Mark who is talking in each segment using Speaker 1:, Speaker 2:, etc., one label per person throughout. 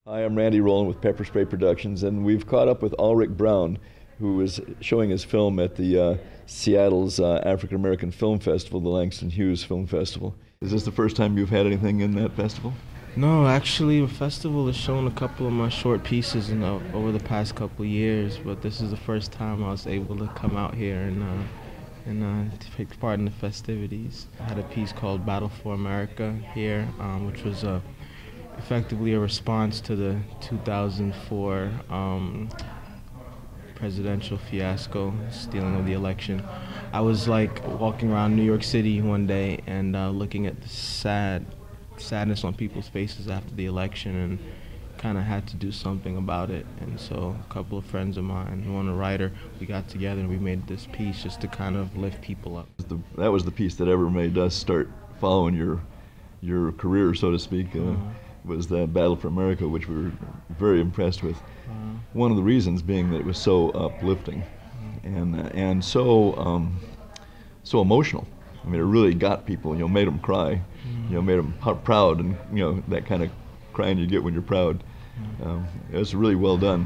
Speaker 1: Hi, I'm Randy Rowland with Pepper Spray Productions, and we've caught up with Alrick Brown, who is showing his film at the Seattle's African American Film Festival, the Langston Hughes Film Festival. Is this the first time you've had anything in that festival?
Speaker 2: No, actually, the festival has shown a couple of my short pieces over the past couple of years, but this is the first time I was able to come out here and take part in the festivities. I had a piece called Battle for America here, which was effectively a response to the 2004 presidential fiasco, stealing of the election. I was like walking around New York City one day and looking at the sadness on people's faces after the election, and kind of had to do something about it. And so a couple of friends of mine, one a writer, we got together and we made this piece just to kind of lift people up.
Speaker 1: That was the piece that ever made us start following your career, so to speak. Was the Battle for America, which we were very impressed with. One of the reasons being that it was so uplifting and so emotional. I mean, it really got people. Made them cry. Made them proud, and that kind of crying you get when you're proud. It was really well done.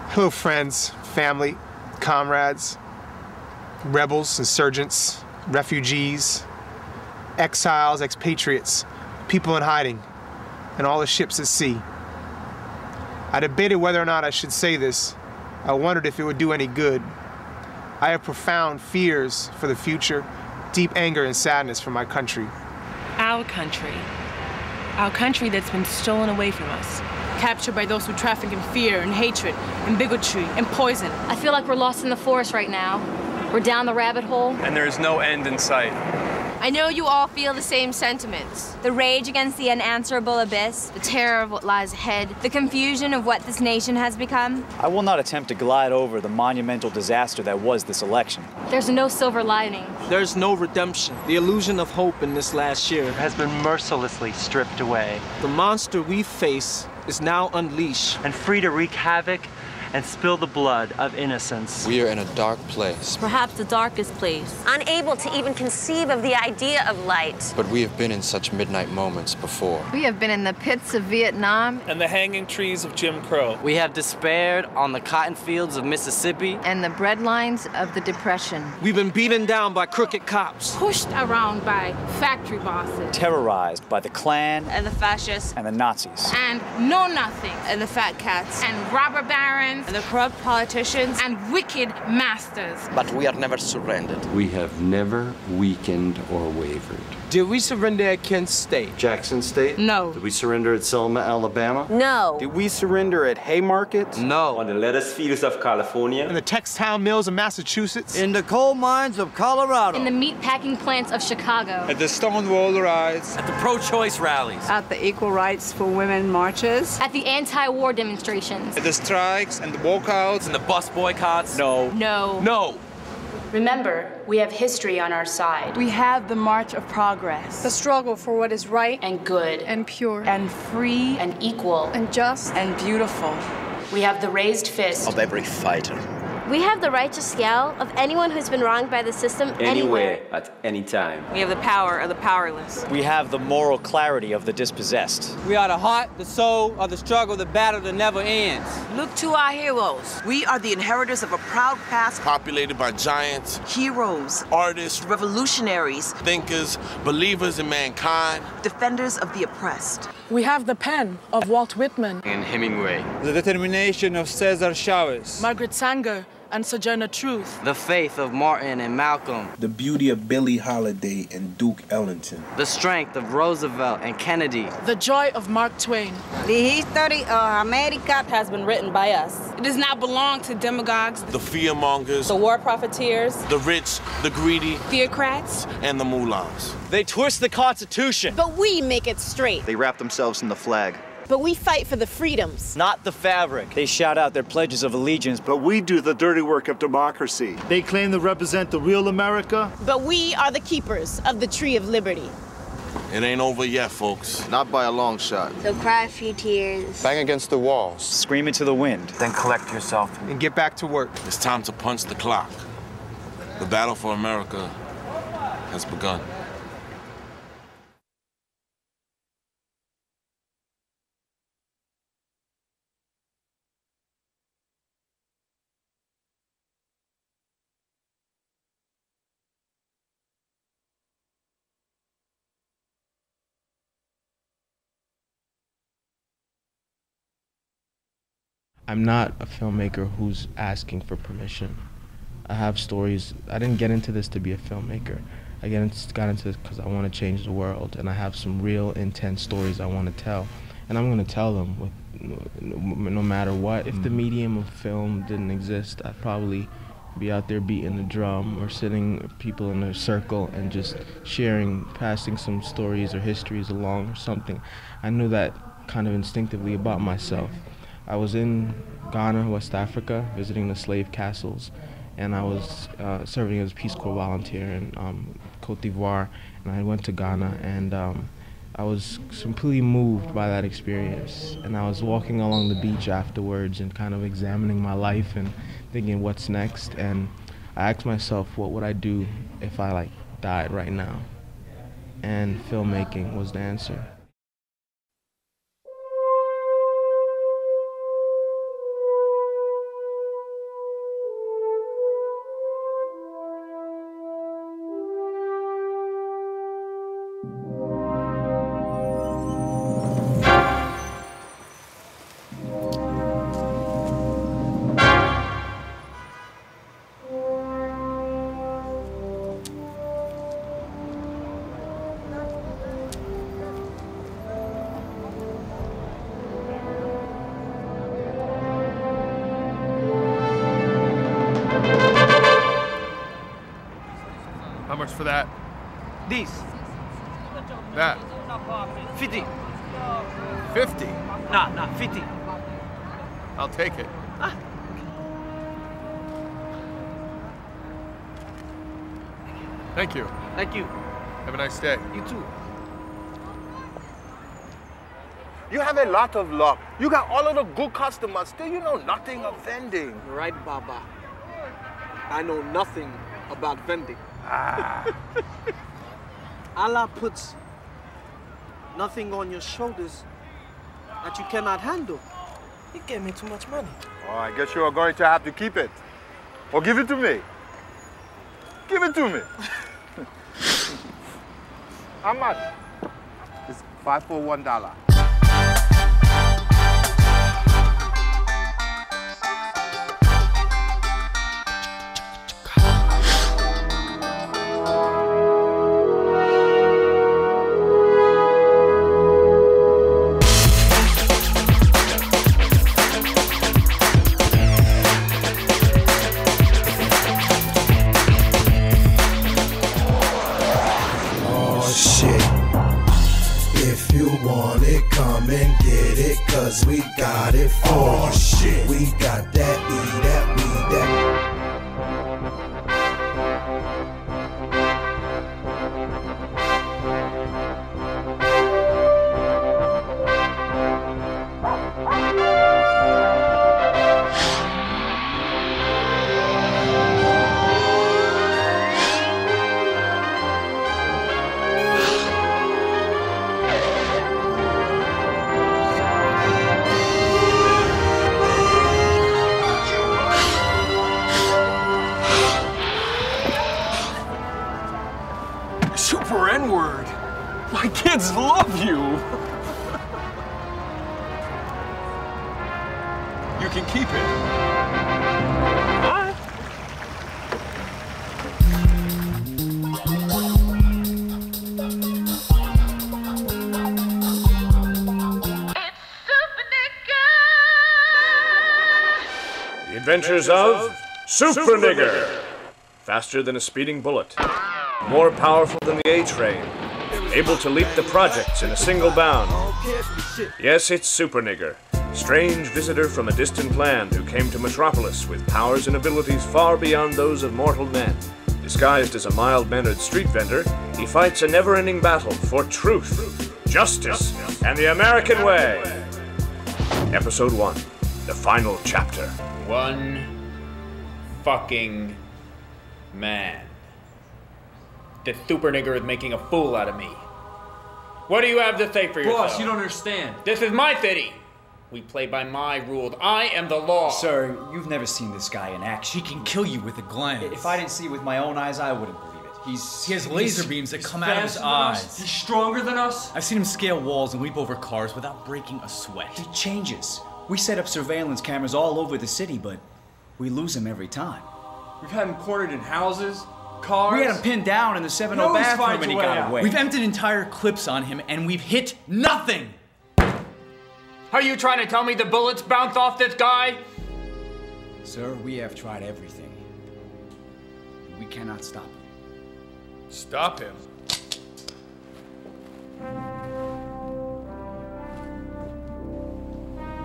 Speaker 3: Hello, friends, family, comrades, rebels, insurgents, refugees, exiles, expatriates, people in hiding, and all the ships at sea. I debated whether or not I should say this. I wondered if it would do any good. I have profound fears for the future, deep anger and sadness for my country.
Speaker 4: Our country that's been stolen away from us, captured by those who traffic in fear and hatred and bigotry and poison.
Speaker 5: I feel like we're lost in the forest right now. We're down the rabbit hole.
Speaker 6: And there is no end in sight.
Speaker 7: I know you all feel the same sentiments. The rage against the unanswerable abyss, the terror of what lies ahead, the confusion of what this nation has become.
Speaker 8: I will not attempt to glide over the monumental disaster that was this election.
Speaker 5: There's no silver lining.
Speaker 9: There's no redemption. The illusion of hope in this last year
Speaker 10: has been mercilessly stripped away.
Speaker 9: The monster we face is now unleashed
Speaker 10: and free to wreak havoc and spill the blood of innocence.
Speaker 11: We are in a dark place.
Speaker 12: Perhaps the darkest place.
Speaker 13: Unable to even conceive of the idea of light.
Speaker 11: But we have been in such midnight moments before.
Speaker 14: We have been in the pits of Vietnam.
Speaker 15: And the hanging trees of Jim Crow.
Speaker 16: We have despaired on the cotton fields of Mississippi.
Speaker 14: And the breadlines of the Depression.
Speaker 9: We've been beaten down by crooked cops.
Speaker 4: Pushed around by factory bosses.
Speaker 8: Terrorized by the Klan.
Speaker 7: And the fascists.
Speaker 8: And the Nazis.
Speaker 4: And know-nothing.
Speaker 7: And the fat cats.
Speaker 4: And robber barons.
Speaker 7: And the corrupt politicians.
Speaker 4: And wicked masters.
Speaker 16: But we have never surrendered.
Speaker 17: We have never weakened or wavered.
Speaker 9: Did we surrender at Kent State?
Speaker 17: Jackson State?
Speaker 4: No.
Speaker 17: Did we surrender at Selma, Alabama?
Speaker 13: No.
Speaker 17: Did we surrender at Haymarket?
Speaker 16: No.
Speaker 15: On the lettuce fields of California?
Speaker 3: In the textile mills of Massachusetts?
Speaker 18: In the coal mines of Colorado?
Speaker 5: In the meat packing plants of Chicago?
Speaker 6: At the Stonewall riots?
Speaker 16: At the pro-choice rallies?
Speaker 19: At the equal rights for women marches?
Speaker 5: At the anti-war demonstrations?
Speaker 6: At the strikes and the walkouts?
Speaker 16: And the bus boycotts?
Speaker 8: No.
Speaker 4: No.
Speaker 16: No.
Speaker 20: Remember, we have history on our side.
Speaker 19: We have the march of progress.
Speaker 20: The struggle for what is right and good
Speaker 19: and pure
Speaker 20: and free and equal
Speaker 19: and just
Speaker 20: and beautiful. We have the raised fist
Speaker 16: of every fighter.
Speaker 12: We have the righteous scowl of anyone who's been wronged by the system
Speaker 15: anywhere, at any time.
Speaker 7: We have the power of the powerless.
Speaker 8: We have the moral clarity of the dispossessed.
Speaker 9: We are the heart, the soul of the struggle, the battle that never ends.
Speaker 2: Look to our heroes. We are the inheritors of a proud past.
Speaker 6: Populated by giants,
Speaker 2: heroes,
Speaker 6: artists,
Speaker 2: revolutionaries,
Speaker 6: thinkers, believers in mankind,
Speaker 2: defenders of the oppressed.
Speaker 19: We have the pen of Walt Whitman
Speaker 15: And Hemingway.
Speaker 18: The determination of Cesar Chavez.
Speaker 19: Margaret Sanger and Sojourner Truth.
Speaker 16: The faith of Martin and Malcolm.
Speaker 5: The beauty of Billie Holiday and Duke Ellington.
Speaker 16: The strength of Roosevelt and Kennedy.
Speaker 19: The joy of Mark Twain.
Speaker 2: The history of America
Speaker 4: has been written by us. It does not belong to demagogues,
Speaker 6: the fearmongers,
Speaker 4: the war profiteers,
Speaker 6: the rich, the greedy,
Speaker 4: theocrats,
Speaker 6: and the mullahs.
Speaker 8: They twist the Constitution.
Speaker 7: But we make it straight.
Speaker 8: They wrap themselves in the flag.
Speaker 7: But we fight for the freedoms.
Speaker 8: Not the fabric. They shout out their pledges of allegiance.
Speaker 17: But we do the dirty work of democracy. They claim to represent the real America.
Speaker 7: But we are the keepers of the tree of liberty.
Speaker 6: It ain't over yet, folks.
Speaker 11: Not by a long shot.
Speaker 12: So cry a few tears.
Speaker 11: Bang against the walls.
Speaker 8: Scream into the wind.
Speaker 10: Then collect yourself.
Speaker 3: And get back to work.
Speaker 6: It's time to punch the clock. The battle for America has begun.
Speaker 2: I'm not a filmmaker who's asking for permission. I have stories. I didn't get into this to be a filmmaker. I got into this because I want to change the world, and I have some real intense stories I want to tell, and I'm going to tell them no matter what. If the medium of film didn't exist, I'd probably be out there beating the drum or sitting people in a circle and just sharing, passing some stories or histories along or something. I knew that kind of instinctively about myself. I was in Ghana, West Africa, visiting the slave castles, and I was serving as a Peace Corps volunteer in Côte d'Ivoire, and I went to Ghana, and I was completely moved by that experience. And I was walking along the beach afterwards and kind of examining my life and thinking what's next, and I asked myself, what would I do if I died right now? And filmmaking was the answer.
Speaker 21: How much for that?
Speaker 18: This.
Speaker 21: That.
Speaker 18: 50.
Speaker 21: 50?
Speaker 18: Nah, 50.
Speaker 21: I'll take it.
Speaker 18: Ah.
Speaker 21: Thank you.
Speaker 18: Thank you.
Speaker 21: Have a nice day.
Speaker 18: You too.
Speaker 22: You have a lot of luck. You got all of the good customers. Still, you know nothing of vending.
Speaker 18: Right, Baba. I know nothing about vending. Allah puts nothing on your shoulders that you cannot handle. You gave me too much money.
Speaker 22: Oh, I guess you are going to have to keep it. Or give it to me. Give it to me. How much? It's 5 for $1.
Speaker 23: We got it for you. Shit. We got that, eat that, weed that.
Speaker 21: SuperN word. My kids love you. You can keep it.
Speaker 18: Bye.
Speaker 24: The Adventures of SuperN. Faster than a speeding bullet. More powerful than the A-Train, able to leap the projects in a single bound. Yes, it's SuperN, strange visitor from a distant land who came to Metropolis with powers and abilities far beyond those of mortal men. Disguised as a mild-mannered street vendor, he fights a never-ending battle for truth, justice, and the American way. Episode 1, the final chapter.
Speaker 25: One fucking man. The SuperN is making a fool out of me. What do you have to say for yourself?
Speaker 26: Boss, you don't understand.
Speaker 25: This is my city. We play by my rules. I am the law.
Speaker 27: Sir, you've never seen this guy in action.
Speaker 26: He can kill you with a glance.
Speaker 27: If I didn't see it with my own eyes, I wouldn't believe it.
Speaker 26: He has laser beams that come out of his eyes. He's stronger than us.
Speaker 27: I've seen him scale walls and leap over cars without breaking a sweat.
Speaker 26: He changes
Speaker 27: We set up surveillance cameras all over the city, but we lose him every time.
Speaker 21: We've had him cornered in houses, cars.
Speaker 27: We had him pinned down in the 7-0 bathroom and he got away. We've emptied entire clips on him and we've hit nothing!
Speaker 25: Are you trying to tell me the bullets bounced off this guy?
Speaker 27: Sir, we have tried everything. We cannot stop him.
Speaker 21: Stop him?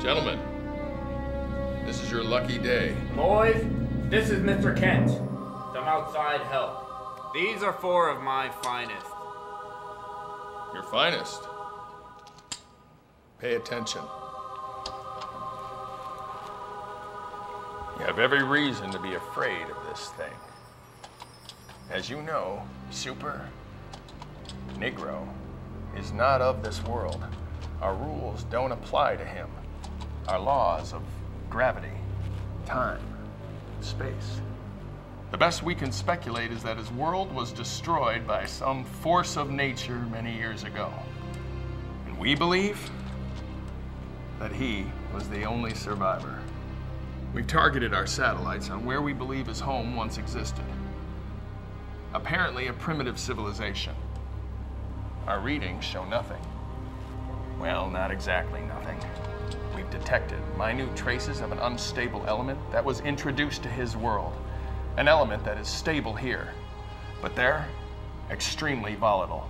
Speaker 1: Gentlemen, this is your lucky day.
Speaker 25: Boys, this is Mr. Kent. Some outside help. These are 4 of my finest.
Speaker 1: Your finest? Pay attention. You have every reason to be afraid of this thing. As you know, Super Negro is not of this world. Our rules don't apply to him. Our laws of gravity, time, space. The best we can speculate is that his world was destroyed by some force of nature many years ago. And we believe that he was the only survivor. We've targeted our satellites on where we believe his home once existed. Apparently a primitive civilization. Our readings show nothing. Well, not exactly nothing. We've detected minute traces of an unstable element that was introduced to his world. An element that is stable here, but there, extremely volatile.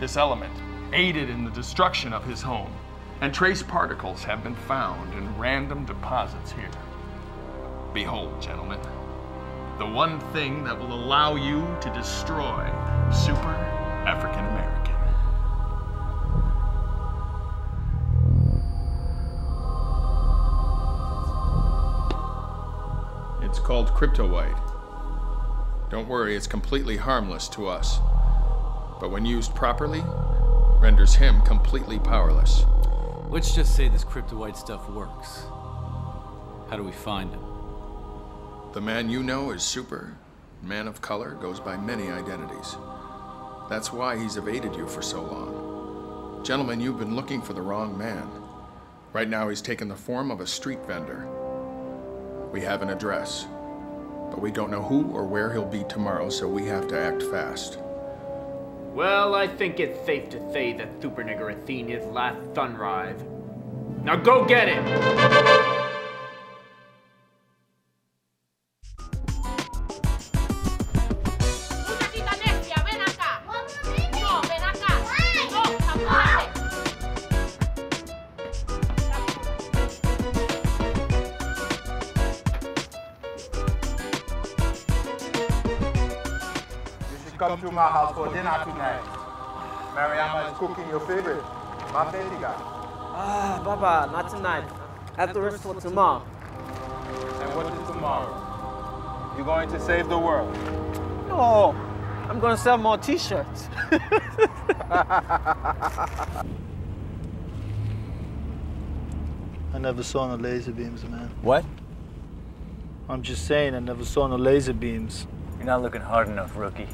Speaker 1: This element aided in the destruction of his home, and trace particles have been found in random deposits here. Behold, gentlemen, the one thing that will allow you to destroy Super African American. It's called Cryptowhite. Don't worry, it's completely harmless to us. But when used properly, renders him completely powerless.
Speaker 5: Let's just say this Cryptowhite stuff works. How do we find him?
Speaker 1: The man you know is Super, man of color, goes by many identities. That's why he's evaded you for so long. Gentlemen, you've been looking for the wrong man. Right now he's taken the form of a street vendor. We have an address, but we don't know who or where he'll be tomorrow, so we have to act fast.
Speaker 25: Well, I think it's safe to say that Super Nigger has seen his last sunrise. Now go get him!
Speaker 22: Come to my house for dinner tonight. Mariama is cooking your favorite, mafetiga.
Speaker 18: Ah, Baba, not tonight. Have the rest for tomorrow.
Speaker 22: And what is tomorrow? You're going to save the world?
Speaker 18: No, I'm going to sell more t-shirts.
Speaker 9: I never saw no laser beams, man.
Speaker 27: What?
Speaker 9: I'm just saying, I never saw no laser beams.
Speaker 27: You're not looking hard enough, rookie.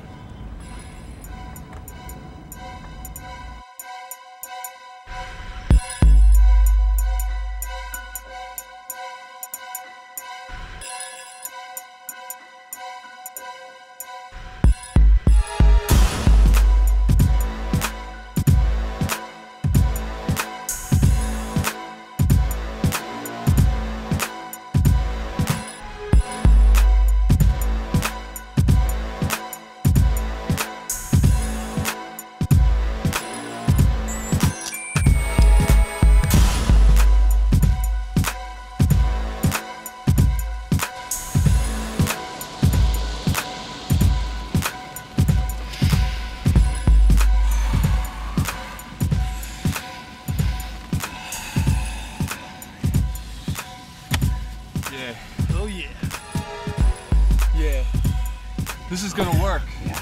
Speaker 21: This is gonna work.
Speaker 9: Yeah.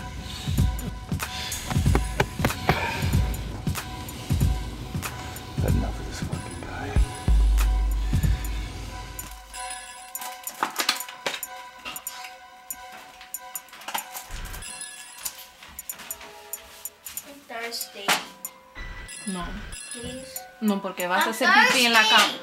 Speaker 9: Had enough of this fucking guy.
Speaker 12: I'm thirsty.
Speaker 4: No.
Speaker 12: Please.
Speaker 4: No, porque vas a hacer pipí en la cama.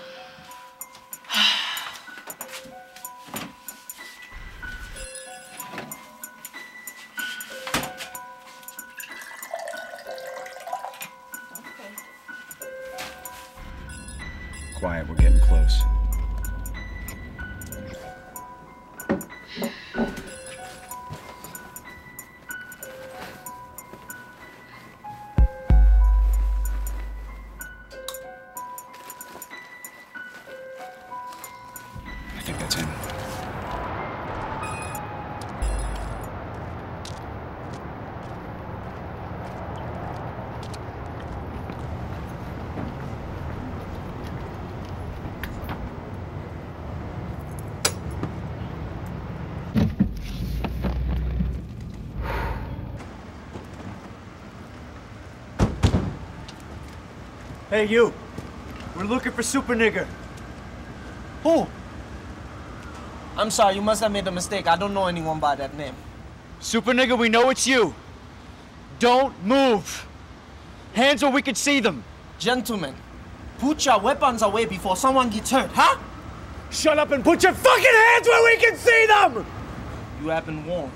Speaker 13: quiet. We're getting close. I think that's him.
Speaker 18: Hey, you. We're looking for Super Nigger. Who? I'm sorry, you must have made a mistake. I don't know anyone by that name.
Speaker 14: Super Nigger, we know it's you. Don't move. Hands where we can see them.
Speaker 18: Gentlemen, put your weapons away before someone gets hurt, huh?
Speaker 14: Shut up and put your fucking hands where we can see them!
Speaker 18: You have been warned.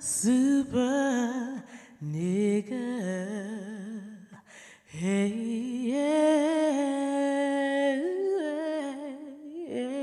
Speaker 15: Super nigga. Hey, yeah, yeah.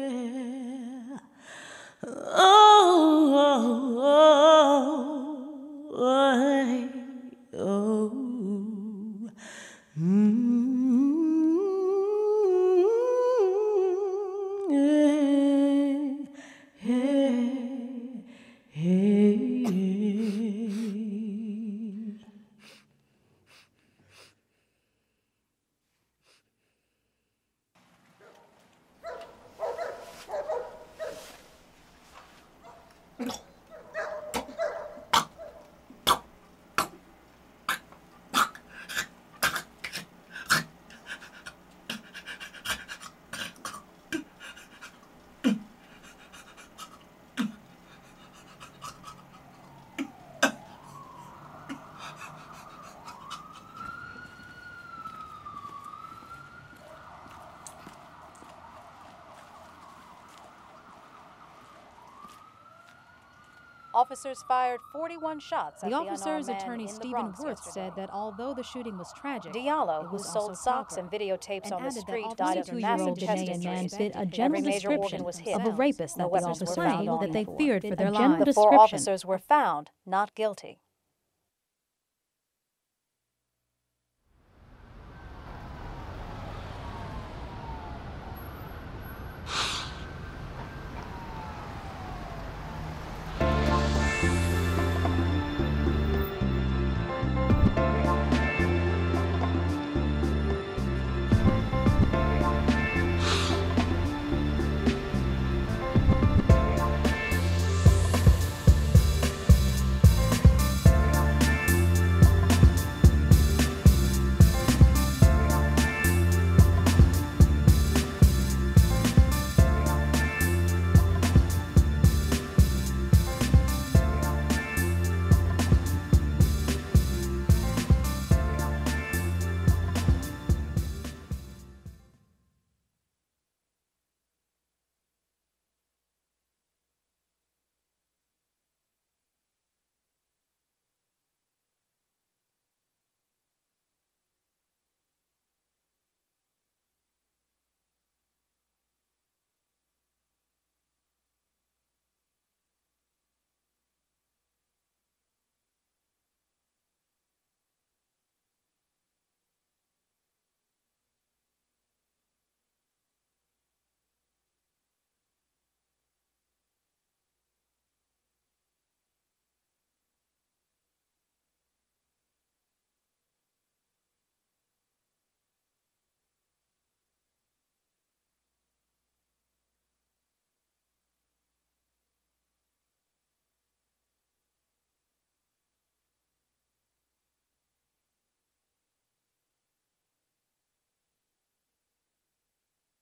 Speaker 16: Officers fired 41 shots at
Speaker 17: The
Speaker 16: the
Speaker 17: officer's
Speaker 16: unarmed
Speaker 17: attorney
Speaker 16: man in the
Speaker 17: Stephen
Speaker 16: Bronx
Speaker 17: Wirth
Speaker 16: yesterday.
Speaker 17: said that although the shooting was tragic,
Speaker 16: Diallo,
Speaker 17: it
Speaker 16: who
Speaker 17: was
Speaker 16: sold
Speaker 17: also
Speaker 16: socks
Speaker 17: proper,
Speaker 16: and videotapes on the
Speaker 17: added that
Speaker 16: street,
Speaker 17: all
Speaker 16: died of
Speaker 17: 22-year-old
Speaker 16: massive chest
Speaker 17: Ghanaian man
Speaker 16: injuries.
Speaker 17: fit a general
Speaker 16: Every major
Speaker 17: description
Speaker 16: organ was hit.
Speaker 17: of a rapist
Speaker 16: No
Speaker 17: that the
Speaker 16: weapons were
Speaker 17: officer
Speaker 16: found
Speaker 17: claimed
Speaker 16: on
Speaker 17: that they
Speaker 16: him.
Speaker 17: feared for their
Speaker 16: The
Speaker 17: lives.
Speaker 16: 4 officers were found not guilty.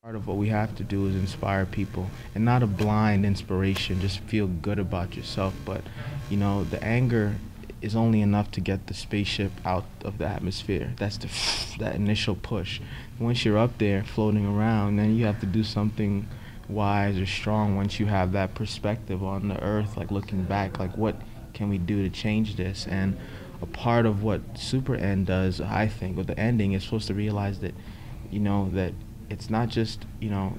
Speaker 2: Part of what we have to do is inspire people, and not a blind inspiration, just feel good about yourself. But, you know, the anger is only enough to get the spaceship out of the atmosphere. That's that initial push. Once you're up there floating around, then you have to do something wise or strong once you have that perspective on the earth, like looking back, like what can we do to change this? And a part of what SuperN does, I think, with the ending, is supposed to realize that, you know, that it's not just, you know,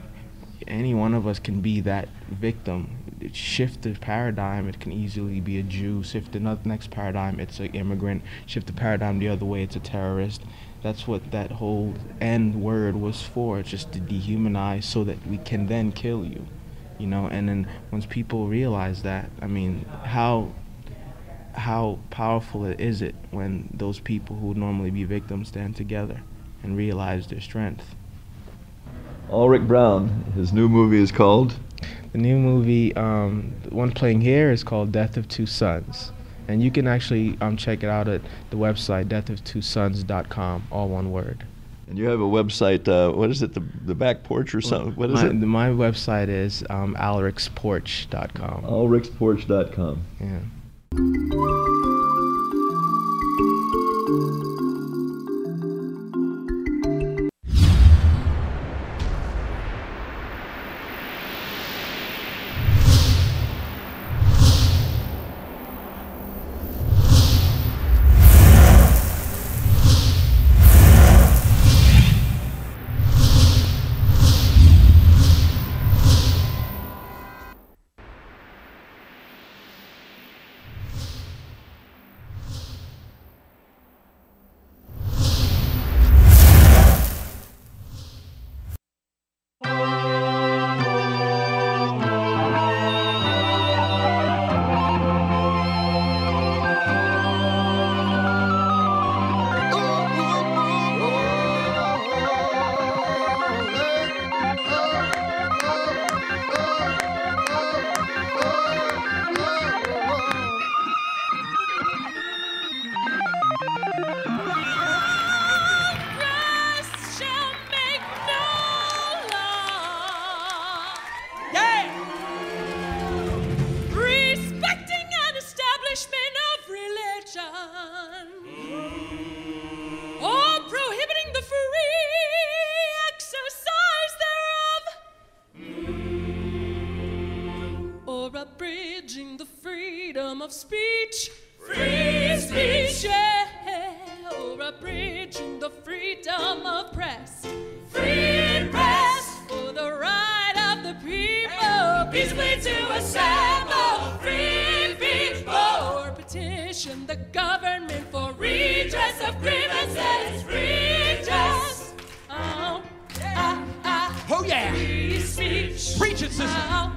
Speaker 2: any one of us can be that victim. Shift the paradigm, it can easily be a Jew. Shift the next paradigm, it's an immigrant. Shift the paradigm the other way, it's a terrorist. That's what that whole N word was for. It's just to dehumanize so that we can then kill you, you know. And then once people realize that, I mean, how powerful is it when those people who would normally be victims stand together and realize their strength?
Speaker 3: Alrick Brown, his new movie is called?
Speaker 2: The new movie, the one playing here, is called Death of Two Sons. And you can actually check it out at the website, deathoftwosons.com, all one word.
Speaker 3: And you have a website, what is it, the back porch or something? What is it?
Speaker 2: My website is alricksporch.com.
Speaker 3: alricksporch.com.
Speaker 2: Yeah.
Speaker 15: Abridging the freedom of speech, free speech, yeah, or abridging the freedom of press, free press, for the right of the people, peacefully to assemble, free people, or petition the government for redress of grievances, redress, oh yeah, free speech,
Speaker 26: preach it, sister.